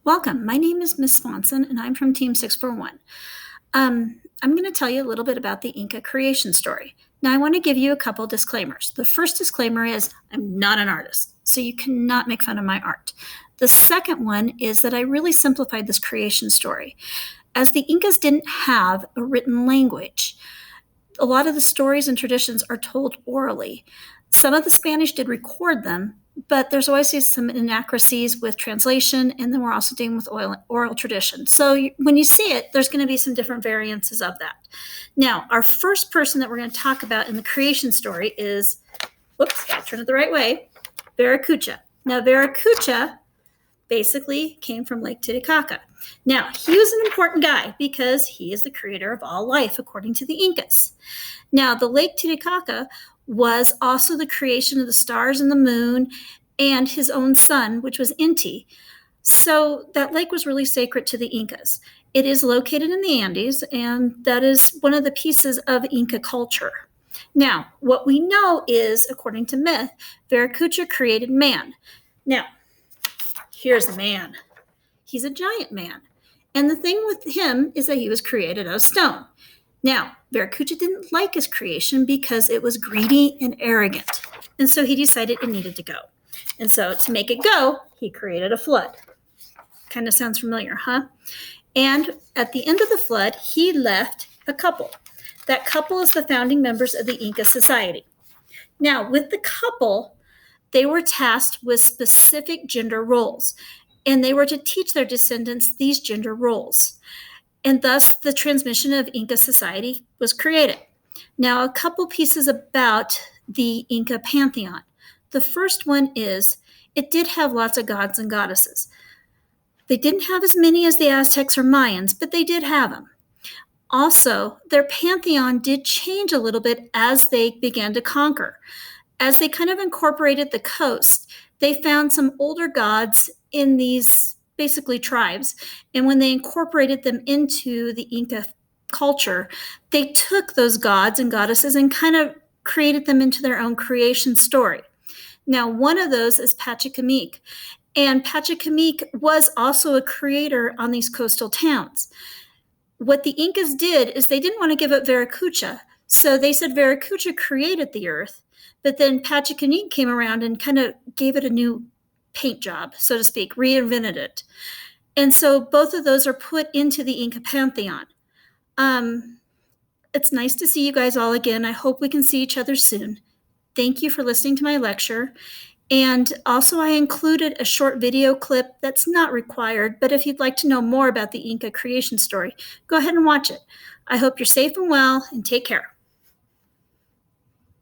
Welcome. My name is Miss Swanson, and I'm from Team 641. I'm going to tell you a little bit about the Inca creation story. Now, I want to give you a couple disclaimers. The first disclaimer is I'm not an artist, so you cannot make fun of my art. The second one is that I really simplified this creation story. As the Incas didn't have a written language, a lot of the stories and traditions are told orally. Some of the Spanish did record them, but there's always some inaccuracies with translation, and then we're also dealing with oral tradition. So when you see it, there's going to be some different variances of that. Now, our first person that we're going to talk about in the creation story is, whoops, got to turn it the right way, Viracocha. Now, Viracocha basically came from Lake Titicaca. Now, he was an important guy because he is the creator of all life, according to the Incas. Now, the Lake Titicaca was also the creation of the stars and the moon and his own son, which was Inti. So that lake was really sacred to the Incas. It is located in the Andes, and that is one of the pieces of Inca culture. Now, what we know is, according to myth, Viracocha created man. Now, here's the man. He's a giant man. And the thing with him is that he was created out of stone. Now, Viracocha didn't like his creation because it was greedy and arrogant. And so he decided it needed to go. And so to make it go, he created a flood. Kind of sounds familiar, huh? And at the end of the flood, he left a couple. That couple is the founding members of the Inca society. Now, with the couple, they were tasked with specific gender roles, and they were to teach their descendants these gender roles. And thus, the transmission of Inca society was created. Now, a couple pieces about the Inca pantheon. The first one is it did have lots of gods and goddesses. They didn't have as many as the Aztecs or Mayans, but they did have them. Also, their pantheon did change a little bit as they began to conquer. As they kind of incorporated the coast, they found some older gods in these basically tribes. And when they incorporated them into the Inca culture, they took those gods and goddesses and kind of created them into their own creation story. Now, one of those is Pachacamac. And Pachacamac was also a creator on these coastal towns. What the Incas did is they didn't want to give up Viracocha. So they said Viracocha created the earth, but then Pachacamac came around and kind of gave it a new paint job, so to speak, reinvented it. And so both of those are put into the Inca pantheon. It's nice to see you guys all again. I hope we can see each other soon. Thank you for listening to my lecture. And also I included a short video clip that's not required, but if you'd like to know more about the Inca creation story, go ahead and watch it. I hope you're safe and well, and take care.